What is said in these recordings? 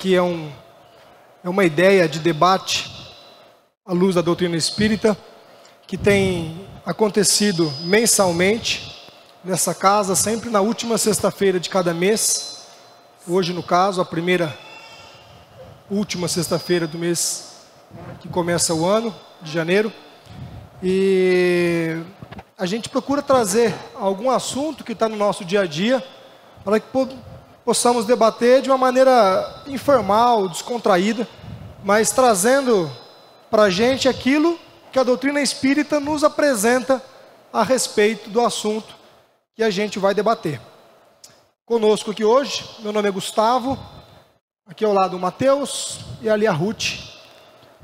aqui é uma ideia de debate à luz da doutrina espírita, que tem acontecido mensalmente nessa casa, sempre na última sexta-feira de cada mês. Hoje, no caso, a última sexta-feira do mês que começa o ano, de janeiro. E a gente procura trazer algum assunto que está no nosso dia a dia, para que possamos debater de uma maneira informal, descontraída, mas trazendo para a gente aquilo que a doutrina espírita nos apresenta a respeito do assunto que a gente vai debater. Conosco aqui hoje, meu nome é Gustavo, aqui ao lado o Matheus e ali a Ruth.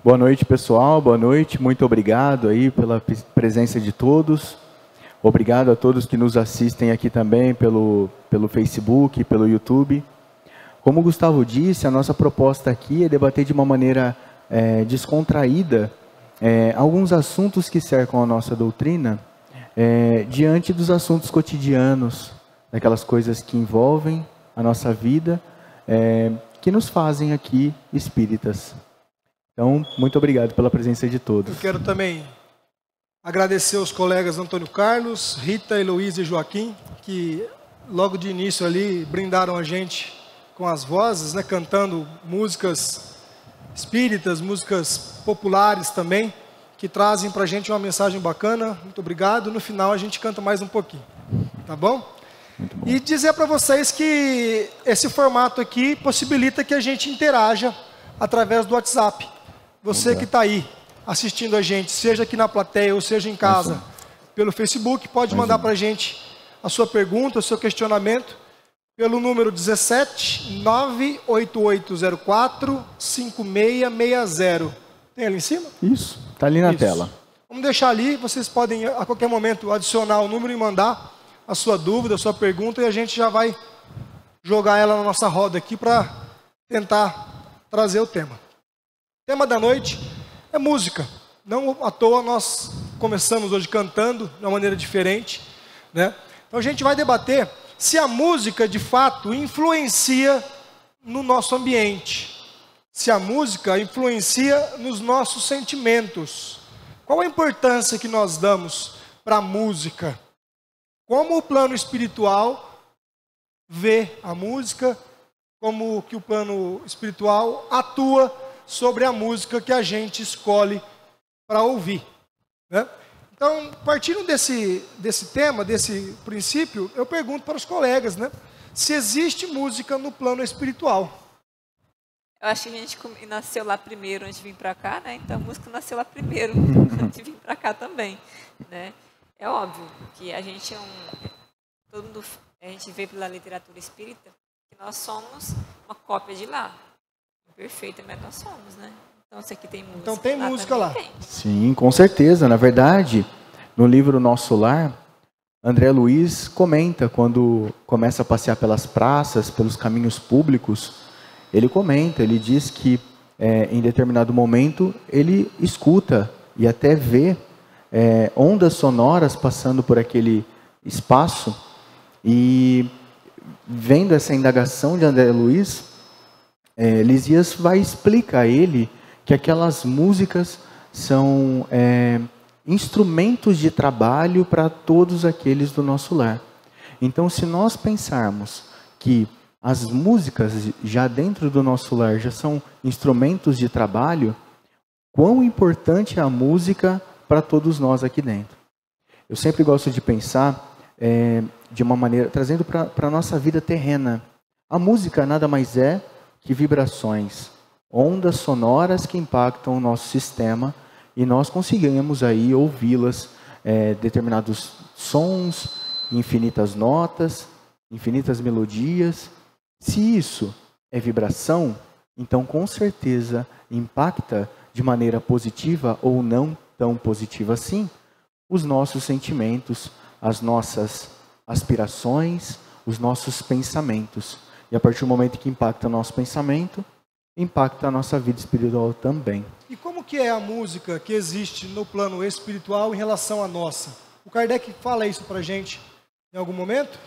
Boa noite, pessoal, boa noite, muito obrigado aí pela presença de todos. Obrigado a todos que nos assistem aqui também pelo Facebook, pelo YouTube. Como o Gustavo disse, a nossa proposta aqui é debater de uma maneira descontraída alguns assuntos que cercam a nossa doutrina diante dos assuntos cotidianos, daquelas coisas que envolvem a nossa vida, que nos fazem aqui espíritas. Então, muito obrigado pela presença de todos. Eu quero também agradecer aos colegas Antônio Carlos, Rita, Heloísa e Joaquim, que logo de início ali brindaram a gente com as vozes, né, cantando músicas espíritas, músicas populares também, que trazem para a gente uma mensagem bacana. Muito obrigado. No final a gente canta mais um pouquinho, tá bom? Muito bom. E dizer para vocês que esse formato aqui possibilita que a gente interaja através do WhatsApp. Você que está aí assistindo a gente, seja aqui na plateia ou seja em casa, pelo Facebook, pode mandar para a gente a sua pergunta, o seu questionamento, pelo número 17 98804 5660. Tem ali em cima? Isso, está ali na tela. Vamos deixar ali, vocês podem a qualquer momento adicionar o número e mandar a sua dúvida, a sua pergunta, e a gente já vai jogar ela na nossa roda aqui para tentar trazer o tema. O tema da noite é música. Não à toa nós começamos hoje cantando de uma maneira diferente, né? Então a gente vai debater se a música de fato influencia no nosso ambiente, se a música influencia nos nossos sentimentos. Qual a importância que nós damos para a música? Como o plano espiritual vê a música, como que o plano espiritual atua sobre a música que a gente escolhe para ouvir, né? Então, partindo desse tema, desse princípio, eu pergunto para os colegas, né, se existe música no plano espiritual. Eu acho que a gente nasceu lá primeiro antes de vir para cá, né? Então a música nasceu lá primeiro antes de vir para cá também, né? É óbvio que a gente todo mundo, a gente vê pela literatura espírita que nós somos uma cópia de lá. Perfeita, mas nós somos, né? Então, isso aqui tem música. Então tem música lá. Tem. Sim, com certeza. Na verdade, no livro Nosso Lar, André Luiz comenta, quando começa a passear pelas praças, pelos caminhos públicos, ele diz que em determinado momento ele escuta e até vê ondas sonoras passando por aquele espaço, e vendo essa indagação de André Luiz, Lisias vai explicar a ele que aquelas músicas são instrumentos de trabalho para todos aqueles do nosso lar. Então, se nós pensarmos que as músicas já dentro do nosso lar já são instrumentos de trabalho, quão importante é a música para todos nós aqui dentro. Eu sempre gosto de pensar de uma maneira, trazendo para a nossa vida terrena. A música nada mais é que vibrações, ondas sonoras que impactam o nosso sistema, e nós conseguimos aí ouvi-las, determinados sons, infinitas notas, infinitas melodias. Se isso é vibração, então com certeza impacta de maneira positiva ou não tão positiva assim os nossos sentimentos, as nossas aspirações, os nossos pensamentos. E a partir do momento que impacta o nosso pensamento, impacta a nossa vida espiritual também. E como que é a música que existe no plano espiritual em relação à nossa? O Kardec fala isso para a gente em algum momento?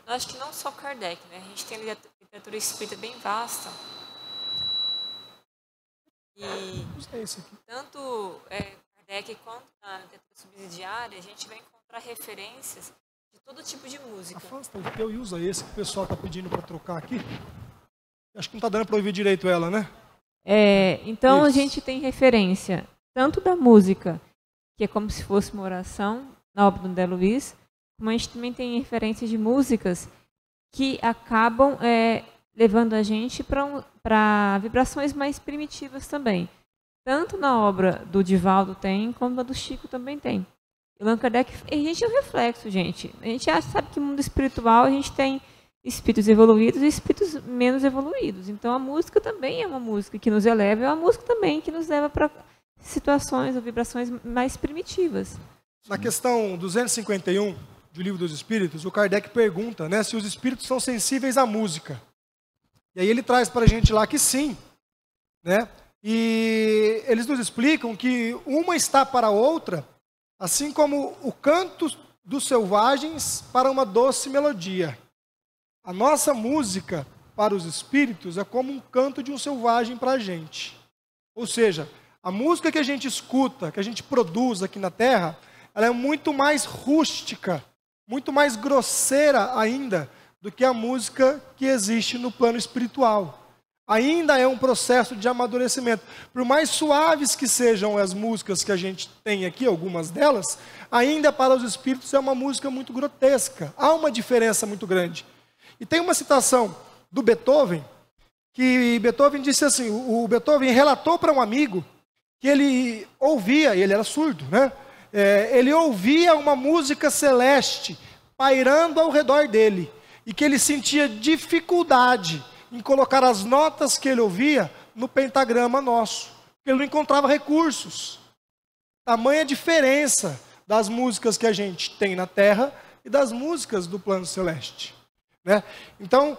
Eu acho que não só Kardec, né? A gente tem literatura espírita bem vasta, tanto Kardec quanto na literatura subsidiária, a gente vai encontrar referências de todo tipo de música. Afasta o teu e usa esse que o pessoal está pedindo para trocar aqui. Acho que não está dando para ouvir direito ela, né? Então Isso. a gente tem referência tanto da música, que é como se fosse uma oração, na obra do André Luiz, como a gente também tem referências de músicas que acabam levando a gente para vibrações mais primitivas também. Tanto na obra do Divaldo tem, como na do Chico também tem. E Allan Kardec, a gente é um reflexo, gente. A gente sabe que no mundo espiritual a gente tem espíritos evoluídos e espíritos menos evoluídos. Então a música também é uma música que nos eleva, é uma música também que nos leva para situações ou vibrações mais primitivas. Na questão 251 do Livro dos Espíritos, o Kardec pergunta, né, se os espíritos são sensíveis à música. E aí ele traz para a gente lá que sim, né? E eles nos explicam que uma está para a outra, assim como o canto dos selvagens para uma doce melodia. A nossa música para os espíritos é como um canto de um selvagem para a gente. Ou seja, a música que a gente escuta, que a gente produz aqui na Terra, ela é muito mais rústica, muito mais grosseira ainda do que a música que existe no plano espiritual. Ainda é um processo de amadurecimento. Por mais suaves que sejam as músicas que a gente tem aqui, algumas delas, ainda para os espíritos é uma música muito grotesca. Há uma diferença muito grande. E tem uma citação do Beethoven, que Beethoven disse assim, o Beethoven relatou para um amigo que ele ouvia, e ele era surdo, né? Ele ouvia uma música celeste pairando ao redor dele, e que ele sentia dificuldade em colocar as notas que ele ouvia no pentagrama nosso, porque ele não encontrava recursos. Tamanha diferença das músicas que a gente tem na Terra e das músicas do plano celeste, né? Então,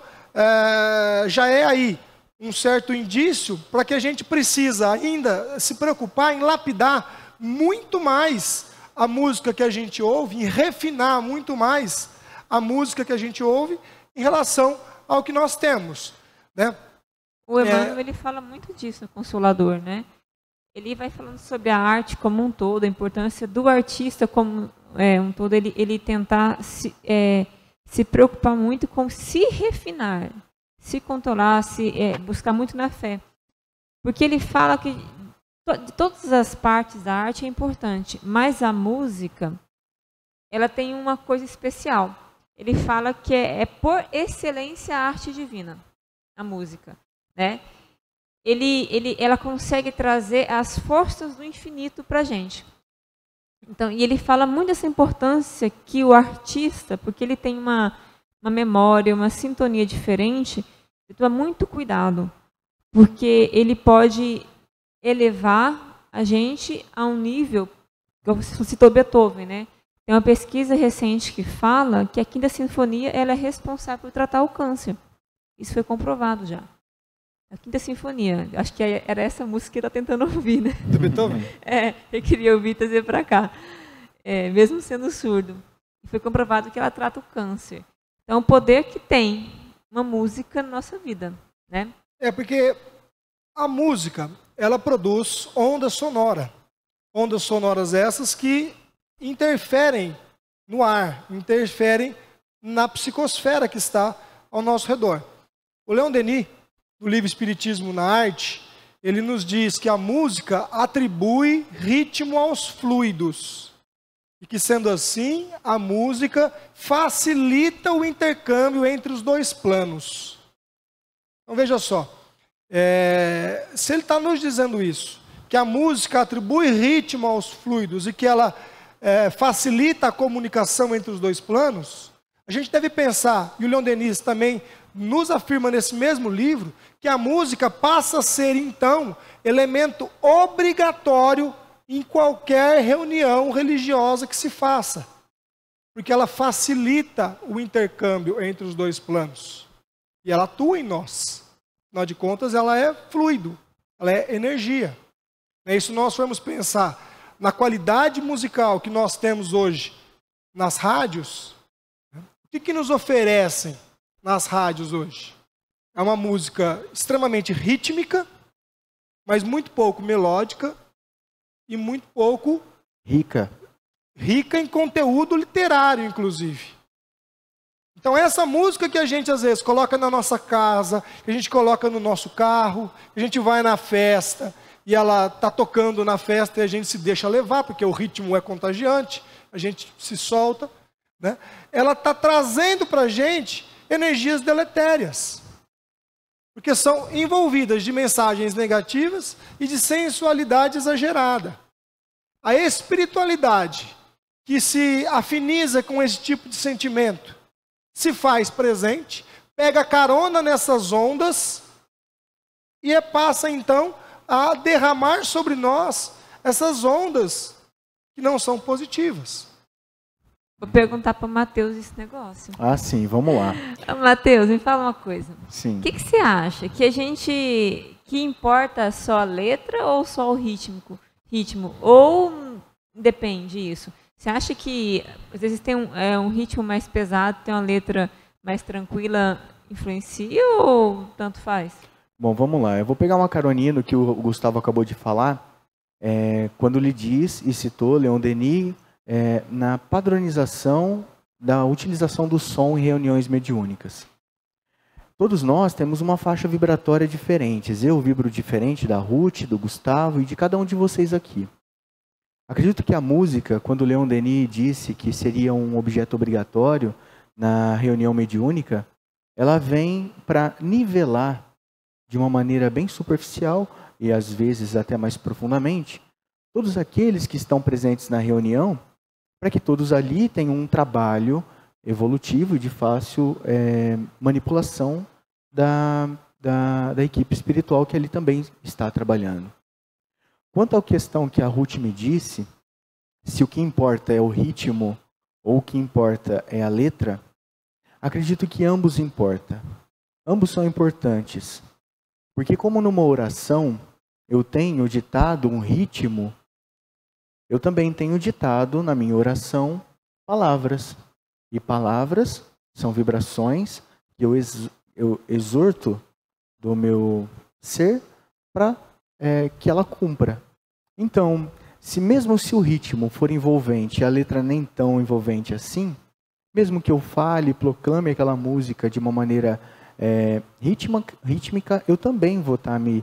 já é aí um certo indício para que a gente precisa ainda se preocupar em lapidar muito mais a música que a gente ouve, em refinar muito mais a música que a gente ouve em relação ao que nós temos, né? O Emmanuel ele fala muito disso no Consolador, né? Ele vai falando sobre a arte como um todo, a importância do artista como um todo, ele tentar se preocupar muito com se refinar, se controlar, buscar muito na fé. Porque ele fala que de todas as partes da arte é importante, mas a música, ela tem uma coisa especial. Ele fala que é por excelência a arte divina, a música, né? Ela consegue trazer as forças do infinito para a gente. Então, e ele fala muito dessa importância que o artista, porque ele tem uma memória, uma sintonia diferente, ele toma muito cuidado, porque ele pode elevar a gente a um nível, que você citou Beethoven, né? Tem uma pesquisa recente que fala que a Quinta Sinfonia ela é responsável por tratar o câncer. Isso foi comprovado já. A Quinta Sinfonia, acho que era essa música que ele está tentando ouvir, né? Do Beethoven? Eu queria ouvir e trazer para cá, mesmo sendo surdo. E foi comprovado que ela trata o câncer. Então, o poder que tem uma música na nossa vida, né? Porque a música, ela produz onda sonora. Ondas sonoras essas que interferem no ar, interferem na psicosfera que está ao nosso redor. O Leon Denis, no livro Espiritismo na Arte, ele nos diz que a música atribui ritmo aos fluidos. E que, sendo assim, a música facilita o intercâmbio entre os dois planos. Então, veja só. Se ele está nos dizendo isso, que a música atribui ritmo aos fluidos e que ela facilita a comunicação entre os dois planos, a gente deve pensar, e o Leon Denis também nos afirma nesse mesmo livro, que a música passa a ser, então, elemento obrigatório em qualquer reunião religiosa que se faça. Porque ela facilita o intercâmbio entre os dois planos. E ela atua em nós. Afinal de contas, ela é fluido, ela é energia. É isso nós vamos pensar na qualidade musical que nós temos hoje nas rádios. O que nos oferecem nas rádios hoje? É uma música extremamente rítmica, mas muito pouco melódica e muito pouco Rica. rica em conteúdo literário, inclusive. Então essa música que a gente às vezes coloca na nossa casa, que a gente coloca no nosso carro, a gente vai na festa e ela está tocando na festa e a gente se deixa levar, porque o ritmo é contagiante, a gente se solta, né? Ela está trazendo para a gente energias deletérias, porque são envolvidas de mensagens negativas e de sensualidade exagerada. A espiritualidade que se afiniza com esse tipo de sentimento se faz presente, pega carona nessas ondas e passa então a derramar sobre nós essas ondas que não são positivas. Vou perguntar para o Matheus esse negócio. Ah, sim, vamos lá. Matheus, me fala uma coisa. Sim. O que você acha? Que importa só a letra ou só o ritmo? Ou depende isso? Você acha que, às vezes, tem um ritmo mais pesado, tem uma letra mais tranquila, influencia ou tanto faz? Bom, vamos lá. Eu vou pegar uma caroninha no que o Gustavo acabou de falar, quando ele diz e citou Leon Denis na padronização da utilização do som em reuniões mediúnicas. Todos nós temos uma faixa vibratória diferente. Eu vibro diferente da Ruth, do Gustavo e de cada um de vocês aqui. Acredito que a música, quando Leon Denis disse que seria um objeto obrigatório na reunião mediúnica, ela vem para nivelar de uma maneira bem superficial e às vezes até mais profundamente todos aqueles que estão presentes na reunião, para que todos ali tenham um trabalho evolutivo e de fácil manipulação da equipe espiritual que ali também está trabalhando. Quanto à questão que a Ruth me disse, se o que importa é o ritmo ou o que importa é a letra, acredito que ambos importam. Ambos são importantes. Porque como numa oração eu tenho ditado um ritmo, eu também tenho ditado na minha oração palavras. E palavras são vibrações que eu exorto do meu ser para que ela cumpra. Então, mesmo se o ritmo for envolvente e a letra nem tão envolvente assim, mesmo que eu fale e proclame aquela música de uma maneira rítmica, eu também vou estar me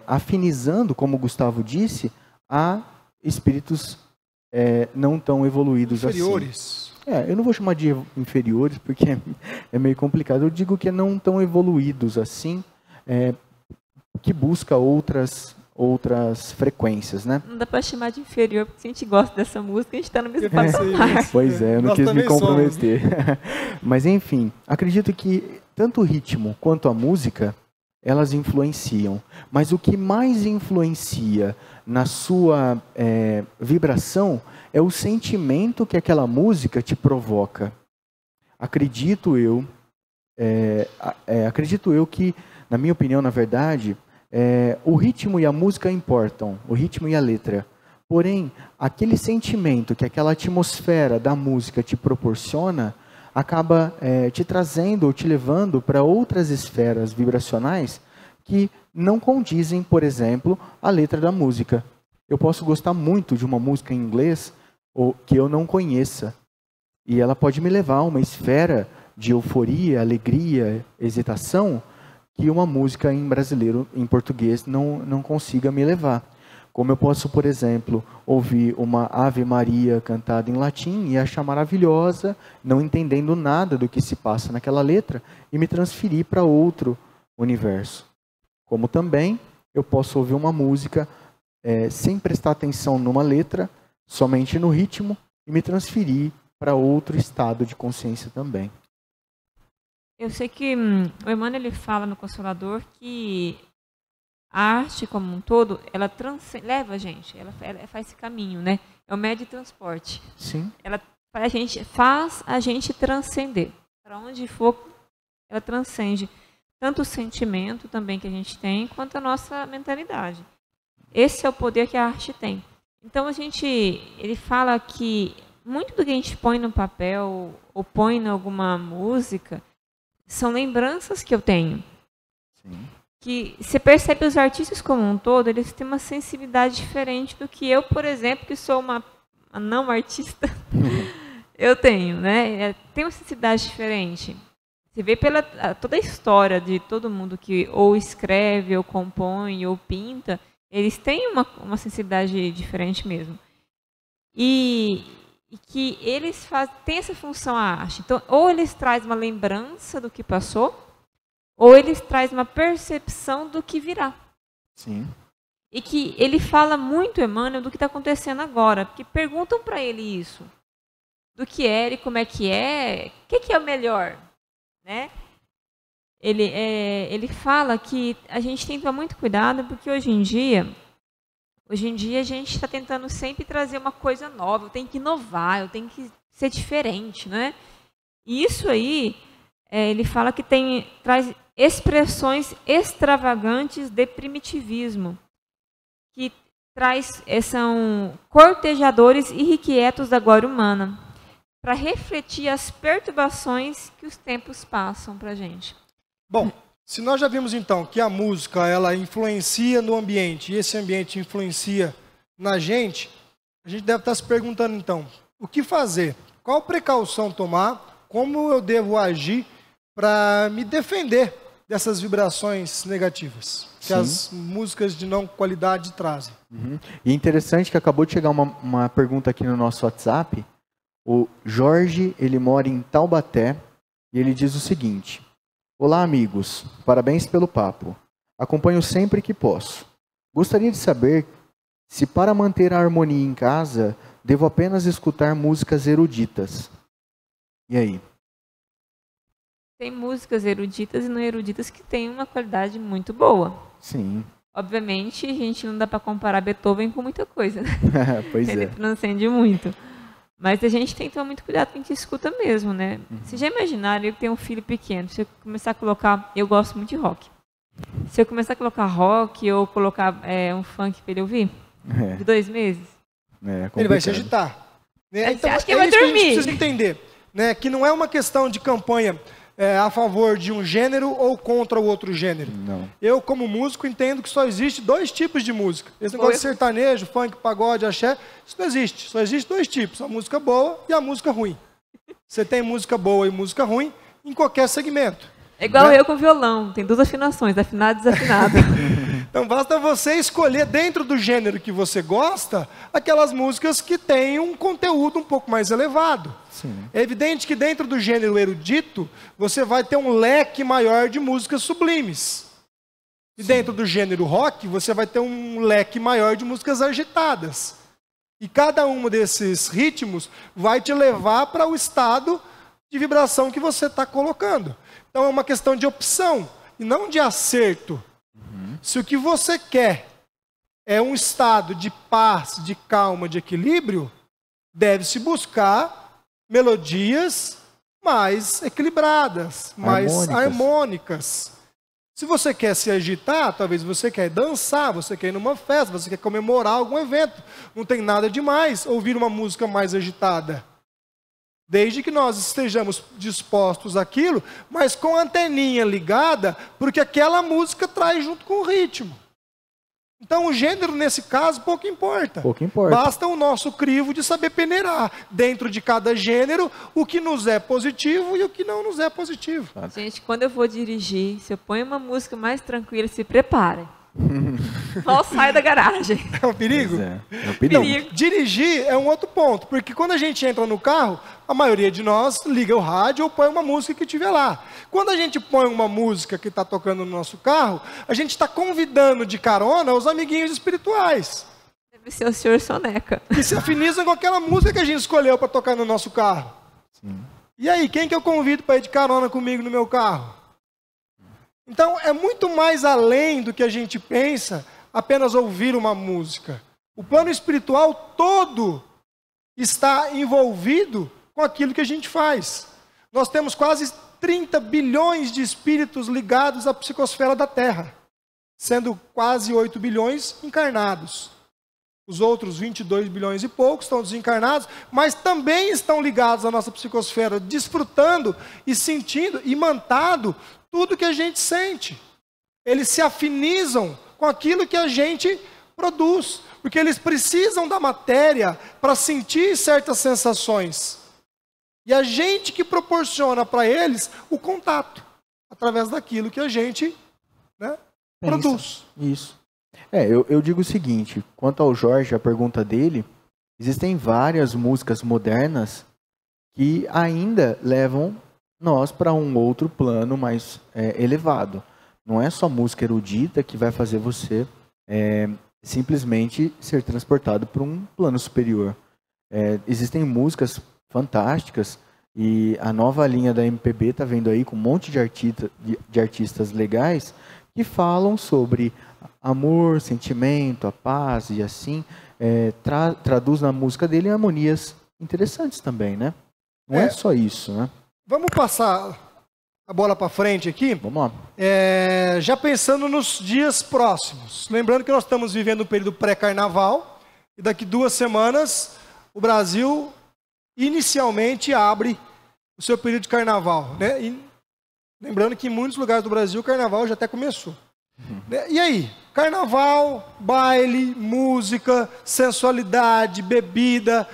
afinizando, como o Gustavo disse, a espíritos não tão evoluídos Inferiores. assim. Eu não vou chamar de inferiores, porque é meio complicado. Eu digo que não tão evoluídos assim, que busca outras frequências, né? Não dá para chamar de inferior, porque se a gente gosta dessa música, a gente está no mesmo patamar. Pois eu não Nós quis me comprometer. Somos, né? Mas enfim, acredito que tanto o ritmo quanto a música, elas influenciam. Mas o que mais influencia na sua vibração é o sentimento que aquela música te provoca. Acredito eu que, na minha opinião, na verdade, o ritmo e a música importam, o ritmo e a letra. Porém, aquele sentimento que aquela atmosfera da música te proporciona, acaba te trazendo ou te levando para outras esferas vibracionais que não condizem, por exemplo, a letra da música. Eu posso gostar muito de uma música em inglês ou que eu não conheça, e ela pode me levar a uma esfera de euforia, alegria, hesitação, que uma música em brasileiro, em português, não consiga me levar. Como eu posso, por exemplo, ouvir uma Ave Maria cantada em latim e achar maravilhosa, não entendendo nada do que se passa naquela letra, e me transferir para outro universo. Como também eu posso ouvir uma música sem prestar atenção numa letra, somente no ritmo, e me transferir para outro estado de consciência também. Eu sei que o Emmanuel ele fala no Consolador que a arte como um todo, ela leva a gente, ela faz esse caminho, né? É o médio de transporte. Sim. Ela faz a gente transcender. Para onde for, ela transcende tanto o sentimento também que a gente tem, quanto a nossa mentalidade. Esse é o poder que a arte tem. Então ele fala que muito do que a gente põe no papel ou põe em alguma música são lembranças que eu tenho. Sim. que você percebe os artistas como um todo, eles têm uma sensibilidade diferente do que eu, por exemplo, que sou uma não artista, eu tenho, né? Tem uma sensibilidade diferente. Você vê pela toda a história de todo mundo que ou escreve, ou compõe, ou pinta, eles têm uma sensibilidade diferente mesmo. E que eles têm essa função a arte. Então, ou eles trazem uma lembrança do que passou, ou eles trazem uma percepção do que virá. Sim. E que ele fala muito, Emmanuel, do que está acontecendo agora. Porque perguntam para ele isso. Do que era e como é que é. O que é o melhor? Né? Ele fala que a gente tem que tomar muito cuidado, porque hoje em dia a gente está tentando sempre trazer uma coisa nova. Eu tenho que inovar, eu tenho que ser diferente. Né? E isso aí, ele fala que traz expressões extravagantes de primitivismo, que são cortejadores irrequietos da glória humana, para refletir as perturbações que os tempos passam para a gente. Bom, se nós já vimos então que a música ela influencia no ambiente e esse ambiente influencia na gente, a gente deve estar se perguntando então, o que fazer? Qual precaução tomar? Como eu devo agir para me defender dessas vibrações negativas que as músicas de não qualidade trazem? E interessante que acabou de chegar uma pergunta aqui no nosso WhatsApp. O Jorge, ele mora em Taubaté e ele diz o seguinte: olá amigos, parabéns pelo papo. Acompanho sempre que posso. Gostaria de saber se para manter a harmonia em casa, devo apenas escutar músicas eruditas. E aí? Tem músicas eruditas e não eruditas que têm uma qualidade muito boa. Sim. Obviamente, a gente não dá para comparar Beethoven com muita coisa. Né? Pois Ele transcende muito. Mas a gente tem que tomar muito cuidado com o que escuta mesmo, né? Vocês já imaginaram, eu tenho um filho pequeno, se eu começar a colocar... Eu gosto muito de rock. Se eu começar a colocar rock ou colocar um funk para ele ouvir, de 2 meses... ele vai se agitar. Né? Então, você acha que é ele vai isso dormir? Que a gente precisa entender. Né? Que não é uma questão de campanha a favor de um gênero ou contra o outro gênero. Não. Eu, como músico, entendo que só existe 2 tipos de música. Esse negócio de sertanejo, funk, pagode, axé, isso não existe. Só existe 2 tipos, a música boa e a música ruim. Você tem música boa e música ruim em qualquer segmento. É igual eu com violão, tem 2 afinações, afinado e desafinado. Então basta você escolher dentro do gênero que você gosta, aquelas músicas que têm um conteúdo um pouco mais elevado. Sim. É evidente que dentro do gênero erudito, você vai ter um leque maior de músicas sublimes. E dentro do gênero rock, você vai ter um leque maior de músicas agitadas. E cada um desses ritmos vai te levar para o estado de vibração que você está colocando. Então é uma questão de opção e não de acerto. Se o que você quer é um estado de paz, de calma, de equilíbrio, deve-se buscar melodias mais equilibradas, mais harmônicas. Se você quer se agitar, talvez você quer dançar, você quer ir numa festa, você quer comemorar algum evento. Não tem nada demais ouvir uma música mais agitada. Desde que nós estejamos dispostos àquilo, mas com a anteninha ligada, porque aquela música traz junto com o ritmo. Então o gênero, nesse caso, pouco importa. Pouco importa. Basta o nosso crivo de saber peneirar dentro de cada gênero o que nos é positivo e o que não nos é positivo. Gente, quando eu vou dirigir, se eu ponho uma música mais tranquila, se preparem. Mal sai da garagem. É um perigo? É um perigo. Então, dirigir é um outro ponto, porque quando a gente entra no carro, a maioria de nós liga o rádio ou põe uma música que tiver lá. Quando a gente põe uma música que está tocando no nosso carro, a gente está convidando de carona os amiguinhos espirituais. Deve ser o senhor Soneca. Que se afinizam com aquela música que a gente escolheu para tocar no nosso carro. Sim. E aí, quem que eu convido para ir de carona comigo no meu carro? Então, é muito mais além do que a gente pensa apenas ouvir uma música. O plano espiritual todo está envolvido com aquilo que a gente faz. Nós temos quase 30 bilhões de espíritos ligados à psicosfera da Terra, sendo quase 8 bilhões encarnados. Os outros 22 bilhões e poucos estão desencarnados, mas também estão ligados à nossa psicosfera, desfrutando e sentindo, imantado tudo que a gente sente. eles se afinizam com aquilo que a gente produz, porque eles precisam da matéria para sentir certas sensações. E a gente que proporciona para eles o contato, através daquilo que a gente, né, produz. Isso. Eu digo o seguinte, quanto ao Jorge, a pergunta dele, existem várias músicas modernas que ainda levam nós para um outro plano mais elevado. Não é só música erudita que vai fazer você simplesmente ser transportado para um plano superior. Existem músicas fantásticas e a nova linha da MPB está vindo aí com um monte de artistas legais que falam sobre amor, sentimento, a paz e assim, traduz na música dele harmonias interessantes também, né? Não é só isso, né? Vamos passar a bola para frente aqui. Vamos lá. Já pensando nos dias próximos. Lembrando que nós estamos vivendo um período pré-carnaval. E daqui 2 semanas, o Brasil inicialmente abre o seu período de carnaval, né? E lembrando que em muitos lugares do Brasil o carnaval já até começou. E aí? Carnaval, baile, música, sensualidade, bebida.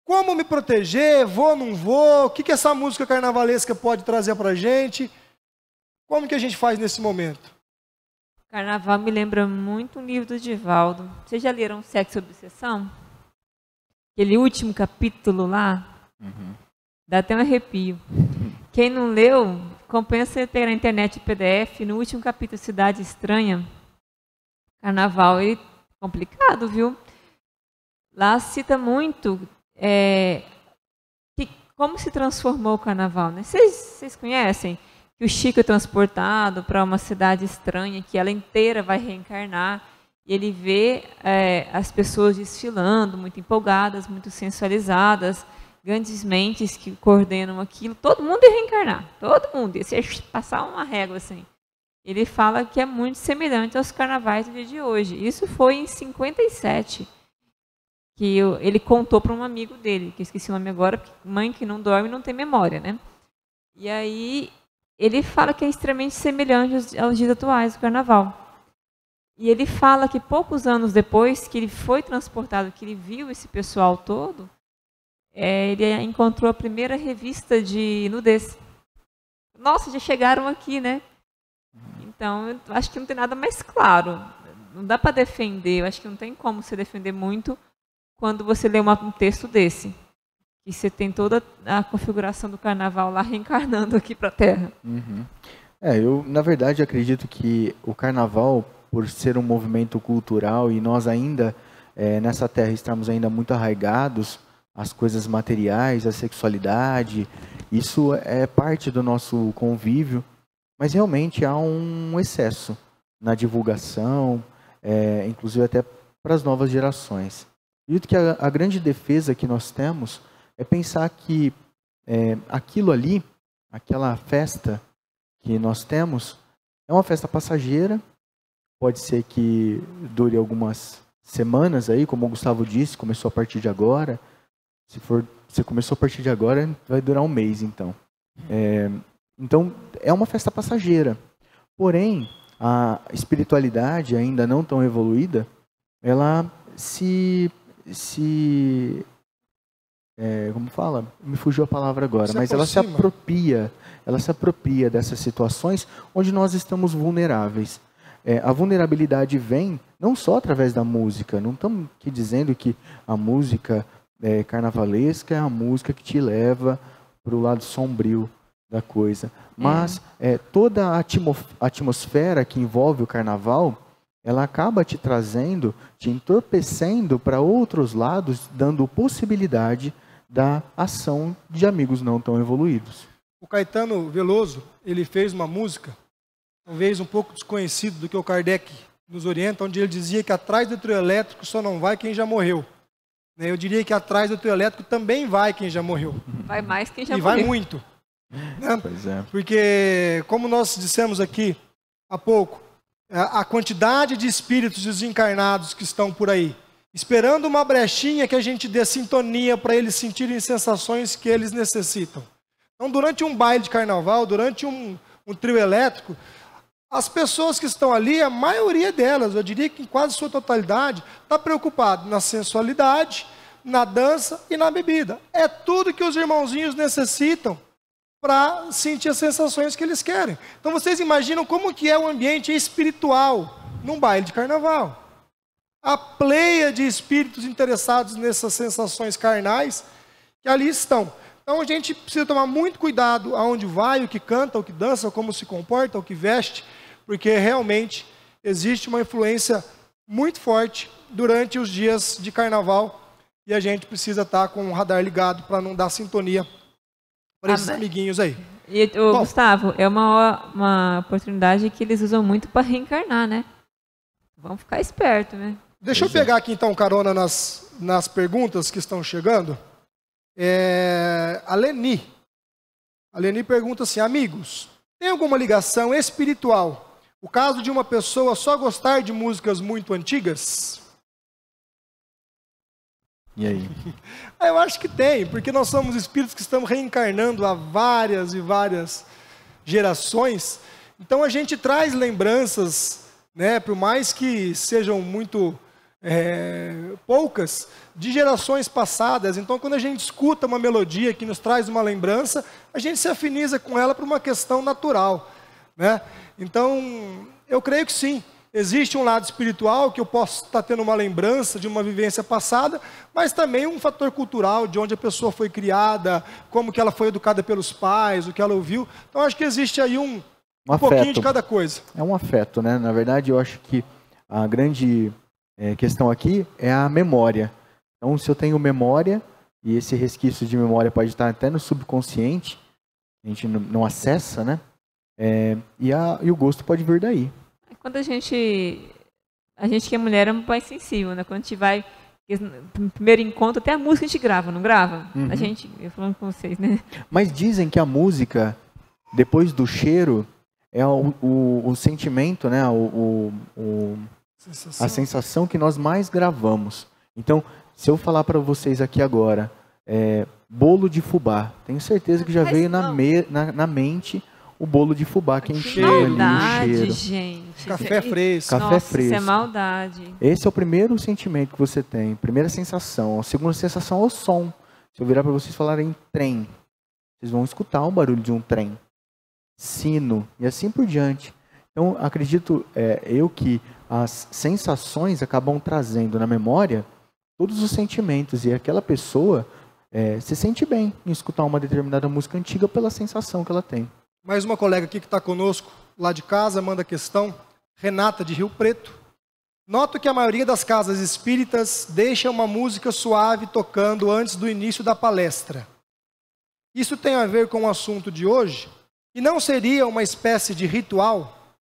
Como me proteger? Vou, não vou? O que essa música carnavalesca pode trazer pra gente? Como que a gente faz nesse momento? Carnaval me lembra muito um livro do Divaldo. Vocês já leram Sexo e Obsessão? Aquele último capítulo lá, dá até um arrepio. Quem não leu, compensa ter na internet o PDF, no último capítulo, Cidade Estranha, Carnaval, complicado, viu? Lá cita muito como se transformou o Carnaval, né? Vocês conhecem que o Chico é transportado para uma cidade estranha, que ela inteira vai reencarnar, e ele vê as pessoas desfilando, muito empolgadas, muito sensualizadas, grandes mentes que coordenam aquilo, todo mundo ia reencarnar, todo mundo, ia passar uma régua assim. Ele fala que é muito semelhante aos carnavais do dia de hoje. Isso foi em 57, que ele contou para um amigo dele, que eu esqueci o nome agora, porque mãe que não dorme não tem memória, né? E aí ele fala que é extremamente semelhante aos dias atuais do carnaval. E ele fala que poucos anos depois que ele foi transportado, que ele viu esse pessoal todo, ele encontrou a primeira revista de nudez. Nossa, já chegaram aqui, né? Então, eu acho que não tem nada mais claro. Não dá para defender, eu acho que não tem como você defender muito quando você lê um texto desse. E você tem toda a configuração do carnaval lá reencarnando aqui para a Terra. Eu, na verdade, acredito que o carnaval, por ser um movimento cultural e nós ainda, nessa Terra, estamos ainda muito arraigados às coisas materiais, à sexualidade, isso é parte do nosso convívio, mas realmente há um excesso na divulgação, inclusive até para as novas gerações. Acredito que a grande defesa que nós temos é pensar que aquilo ali, aquela festa que nós temos, é uma festa passageira, pode ser que dure algumas semanas aí, como o Gustavo disse, começou a partir de agora. Se começou a partir de agora, vai durar um mês, então. Então, é uma festa passageira. Porém, a espiritualidade, ainda não tão evoluída, ela como fala? Me fugiu a palavra agora, mas ela se apropria dessas situações onde nós estamos vulneráveis. A vulnerabilidade vem não só através da música, não estamos aqui dizendo que a música carnavalesca é a música que te leva para o lado sombrio da coisa, mas toda a atmosfera que envolve o carnaval, ela acaba te trazendo, te entorpecendo para outros lados, dando possibilidade da ação de amigos não tão evoluídos. O Caetano Veloso, ele fez uma música, talvez um pouco desconhecido do que o Kardec nos orienta, onde ele dizia que atrás do trio elétrico só não vai quem já morreu. Eu diria que atrás do trio elétrico também vai quem já morreu. Vai mais quem já morreu. E vai muito. Né? Pois é. Porque, como nós dissemos aqui há pouco, a quantidade de espíritos desencarnados que estão por aí, esperando uma brechinha que a gente dê sintonia para eles sentirem sensações que eles necessitam. Então, durante um baile de carnaval, durante um trio elétrico, As pessoas que estão ali, a maioria delas, eu diria que em quase sua totalidade, está preocupado na sensualidade, na dança e na bebida. É tudo que os irmãozinhos necessitam para sentir as sensações que eles querem. Então vocês imaginam como que é o ambiente espiritual num baile de carnaval. A pleia de espíritos interessados nessas sensações carnais que ali estão. Então a gente precisa tomar muito cuidado aonde vai, o que canta, o que dança, como se comporta, o que veste, porque realmente existe uma influência muito forte durante os dias de carnaval e a gente precisa estar com o radar ligado para não dar sintonia para esses amiguinhos aí. E, Bom, Gustavo, é uma oportunidade que eles usam muito para reencarnar, né? Vamos ficar esperto, né? deixa eu pegar aqui então carona nas perguntas que estão chegando. A Leni pergunta assim: amigos, tem alguma ligação espiritual o caso de uma pessoa só gostar de músicas muito antigas? E aí? Eu acho que tem, porque nós somos espíritos que estamos reencarnando há várias e várias gerações. Então a gente traz lembranças, né, por mais que sejam muito poucas, de gerações passadas. Então quando a gente escuta uma melodia que nos traz uma lembrança, a gente se afiniza com ela por uma questão natural, né? Então eu creio que sim, existe um lado espiritual que eu posso estar tendo uma lembrança de uma vivência passada, mas também um fator cultural, de onde a pessoa foi criada, como que ela foi educada pelos pais, o que ela ouviu. Então acho que existe aí um pouquinho de cada coisa. É um afeto, né? Na verdade, eu acho que a grande questão aqui é a memória. Então, se eu tenho memória, e esse resquício de memória pode estar até no subconsciente, a gente não acessa, né? E o gosto pode vir daí. Quando a gente que é mulher é um pai sensível, né? Quando a gente vai, no primeiro encontro, até a música a gente grava, não grava? Uhum. Eu falando com vocês, né? Mas dizem que a música, depois do cheiro, é o sentimento, né? A sensação que nós mais gravamos. Então, se eu falar para vocês aqui agora, bolo de fubá, tenho certeza que já veio na mente o bolo de fubá quentinho ali, o cheiro. Gente. Café fresco. Café fresco. Isso é maldade. Esse é o primeiro sentimento que você tem, primeira sensação. A segunda sensação é o som. Se eu virar para vocês falarem trem, vocês vão escutar o barulho de um trem, sino e assim por diante. Então, acredito eu que as sensações acabam trazendo na memória todos os sentimentos e aquela pessoa se sente bem em escutar uma determinada música antiga pela sensação que ela tem. Mais uma colega aqui que está conosco lá de casa manda questão, Renata de Rio Preto. Noto que a maioria das casas espíritas deixa uma música suave tocando antes do início da palestra. Isso tem a ver com o assunto de hoje? E não seria uma espécie de ritual?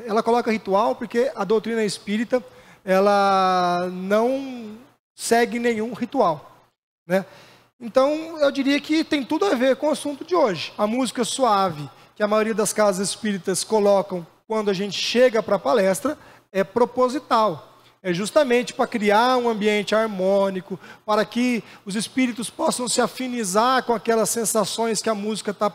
Ela coloca ritual porque a doutrina espírita ela não segue nenhum ritual, né? Então eu diria que tem tudo a ver com o assunto de hoje. A música suave que a maioria das casas espíritas colocam quando a gente chega para a palestra é proposital. É justamente para criar um ambiente harmônico, para que os espíritos possam se afinizar com aquelas sensações que a música está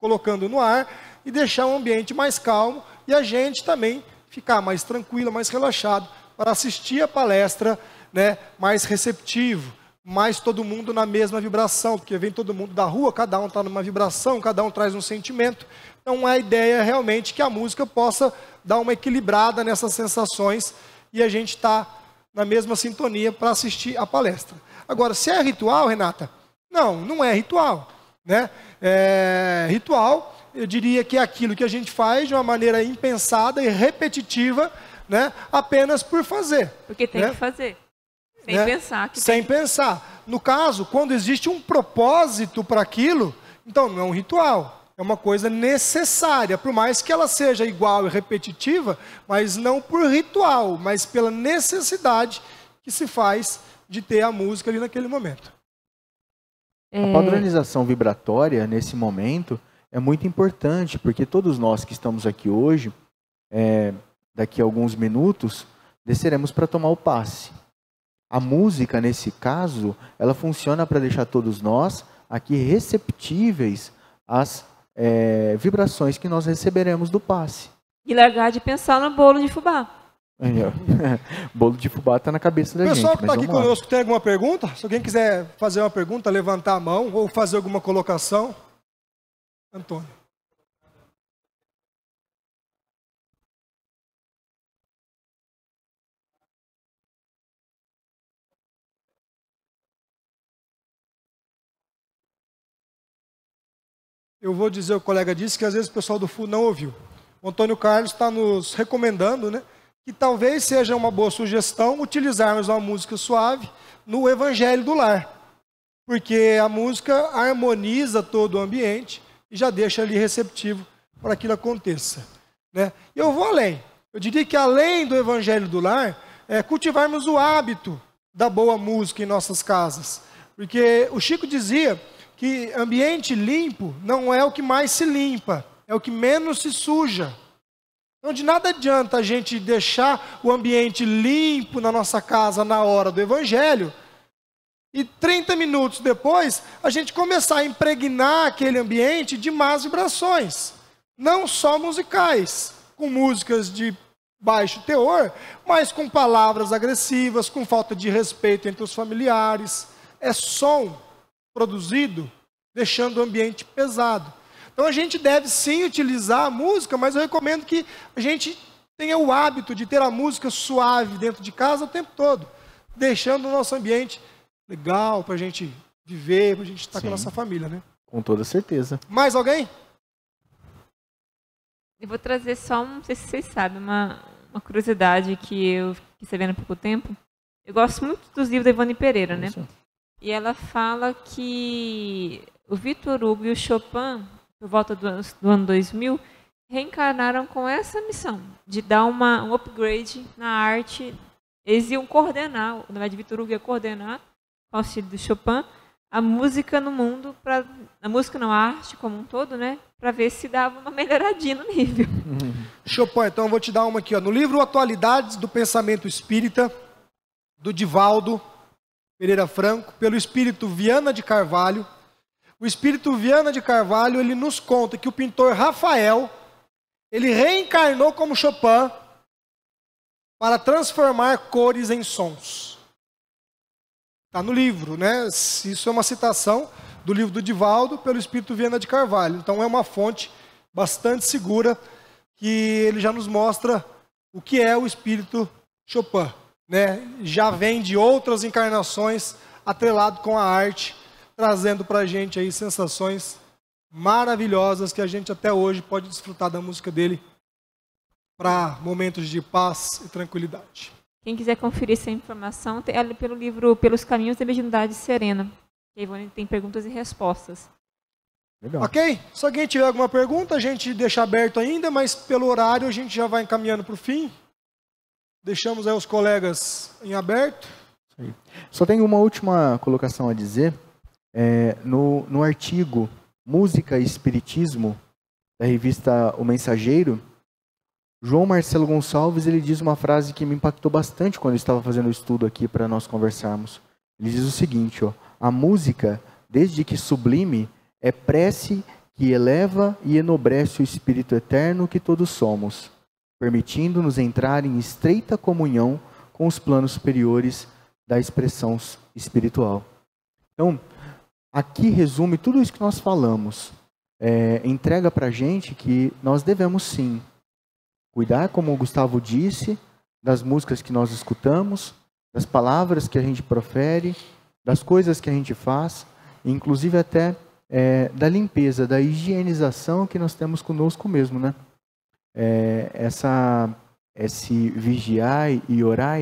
colocando no ar e deixar um ambiente mais calmo e a gente também ficar mais tranquilo, mais relaxado para assistir a palestra, né, mais receptivo, mais todo mundo na mesma vibração, porque vem todo mundo da rua, cada um está numa vibração, cada um traz um sentimento. Então a ideia é realmente que a música possa dar uma equilibrada nessas sensações e a gente está na mesma sintonia para assistir a palestra. Agora, se é ritual, Renata? Não é ritual, né? Ritual, eu diria que é aquilo que a gente faz de uma maneira impensada e repetitiva, né? Apenas por fazer. Porque tem que fazer. Sem pensar. Sem pensar. No caso, quando existe um propósito para aquilo, então não é um ritual. É uma coisa necessária, por mais que ela seja igual e repetitiva, mas não por ritual, mas pela necessidade que se faz de ter a música ali naquele momento. A padronização vibratória, nesse momento, é muito importante, porque todos nós que estamos aqui hoje, daqui a alguns minutos, desceremos para tomar o passe. A música, nesse caso, ela funciona para deixar todos nós aqui receptíveis às vibrações que nós receberemos do passe. E largar de pensar no bolo de fubá. Bolo de fubá está na cabeça da gente. O pessoal que está aqui vamos lá. conosco tem alguma pergunta? Se alguém quiser fazer uma pergunta, levantar a mão ou fazer alguma colocação. Antônio. Eu vou dizer, o colega disse que às vezes o pessoal do FU não ouviu. O Antônio Carlos está nos recomendando, né, que talvez seja uma boa sugestão utilizarmos uma música suave no Evangelho do Lar. Porque a música harmoniza todo o ambiente e já deixa ali receptivo para que aquilo aconteça. Né? E eu vou além. Eu diria que além do Evangelho do Lar, cultivarmos o hábito da boa música em nossas casas. Porque o Chico dizia que ambiente limpo não é o que mais se limpa, é o que menos se suja. Então, de nada adianta a gente deixar o ambiente limpo na nossa casa na hora do Evangelho e 30 minutos depois a gente começar a impregnar aquele ambiente de más vibrações. Não só musicais, com músicas de baixo teor, mas com palavras agressivas, com falta de respeito entre os familiares. É som produzido, deixando o ambiente pesado. Então a gente deve sim utilizar a música, mas eu recomendo que a gente tenha o hábito de ter a música suave dentro de casa o tempo todo, deixando o nosso ambiente legal para a gente viver, para a gente estar com a nossa família, né? Com toda certeza. Mais alguém? Eu vou trazer só, não sei se vocês sabem, uma curiosidade que eu fiquei sabendo há pouco tempo. Eu gosto muito dos livros da Ivone Pereira, né? E ela fala que o Victor Hugo e o Chopin, por volta do ano 2000, reencarnaram com essa missão, de dar um upgrade na arte. Eles iam coordenar, na verdade, Victor Hugo ia coordenar, com o auxílio do Chopin, a música no mundo, a música não, a arte como um todo, né? Para ver se dava uma melhoradinha no nível. Chopin, então eu vou te dar uma aqui. Ó. No livro Atualidades do Pensamento Espírita, do Divaldo Pereira Franco, pelo espírito Viana de Carvalho. O espírito Viana de Carvalho, ele nos conta que o pintor Rafael, ele reencarnou como Chopin para transformar cores em sons. Está no livro, né? Isso é uma citação do livro do Divaldo pelo espírito Viana de Carvalho. Então é uma fonte bastante segura que ele já nos mostra o que é o espírito Chopin. Né? Já vem de outras encarnações atrelado com a arte, trazendo para a gente aí sensações maravilhosas que a gente até hoje pode desfrutar da música dele para momentos de paz e tranquilidade. Quem quiser conferir essa informação, é pelo livro Pelos Caminhos da Mediunidade Serena. Que tem perguntas e respostas. Legal. Ok? Se alguém tiver alguma pergunta, a gente deixa aberto ainda, mas pelo horário a gente já vai encaminhando para o fim. Deixamos aí os colegas em aberto. Só tenho uma última colocação a dizer. No artigo Música e Espiritismo, da revista O Mensageiro, João Marcelo Gonçalves, ele diz uma frase que me impactou bastante quando eu estava fazendo o estudo aqui para nós conversarmos. Ele diz o seguinte, ó, a música, desde que sublime, é prece que eleva e enobrece o espírito eterno que todos somos, permitindo-nos entrar em estreita comunhão com os planos superiores da expressão espiritual. Então, aqui resume tudo isso que nós falamos. Entrega para a gente que nós devemos sim cuidar, como o Gustavo disse, das músicas que nós escutamos, das palavras que a gente profere, das coisas que a gente faz, inclusive até da limpeza, da higienização que nós temos conosco mesmo, né? Esse vigiar e orar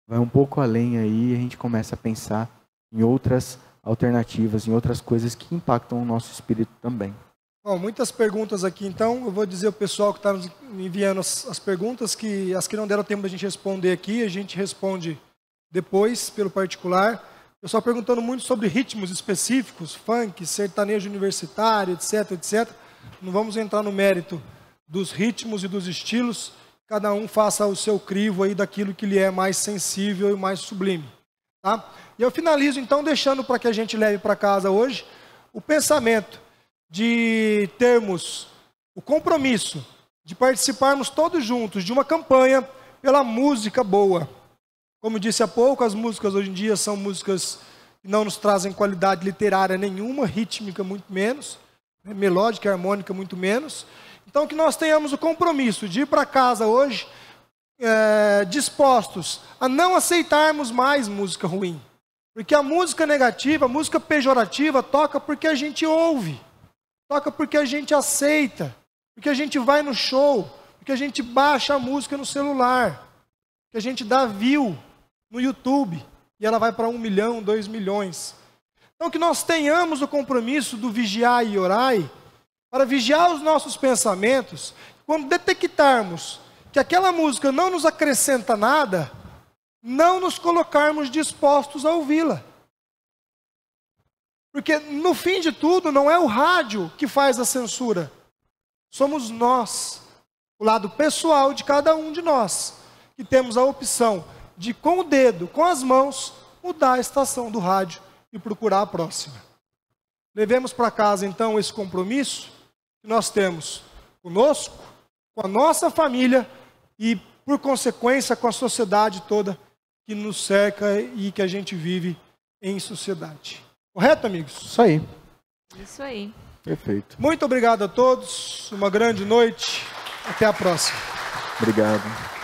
vai um pouco além aí, a gente começa a pensar em outras alternativas, em outras coisas que impactam o nosso espírito também. Bom, muitas perguntas aqui, então eu vou dizer ao pessoal que está nos enviando as perguntas, que as que não deram tempo da gente responder aqui, a gente responde depois, pelo particular. O pessoal perguntando muito sobre ritmos específicos, funk, sertanejo universitário, etc, etc. Não vamos entrar no mérito dos ritmos e dos estilos, cada um faça o seu crivo aí daquilo que lhe é mais sensível e mais sublime. Tá? E eu finalizo então deixando para que a gente leve para casa hoje o pensamento de termos o compromisso de participarmos todos juntos de uma campanha pela música boa. Como disse há pouco, as músicas hoje em dia são músicas que não nos trazem qualidade literária nenhuma, rítmica muito menos, melódica e harmônica muito menos. Então que nós tenhamos o compromisso de ir para casa hoje dispostos a não aceitarmos mais música ruim. Porque a música negativa, a música pejorativa toca porque a gente ouve, toca porque a gente aceita, porque a gente vai no show, porque a gente baixa a música no celular, que a gente dá view no YouTube e ela vai para 1 milhão, 2 milhões. Então que nós tenhamos o compromisso do vigiar e orai, para vigiar os nossos pensamentos, quando detectarmos que aquela música não nos acrescenta nada, não nos colocarmos dispostos a ouvi-la. Porque no fim de tudo não é o rádio que faz a censura, somos nós, o lado pessoal de cada um de nós, que temos a opção de, com o dedo, com as mãos, mudar a estação do rádio e procurar a próxima. Levemos para casa então esse compromisso que nós temos conosco, com a nossa família e, por consequência, com a sociedade toda que nos cerca e que a gente vive em sociedade. Correto, amigos? Isso aí. Isso aí. Perfeito. Muito obrigado a todos, uma grande noite, até a próxima. Obrigado.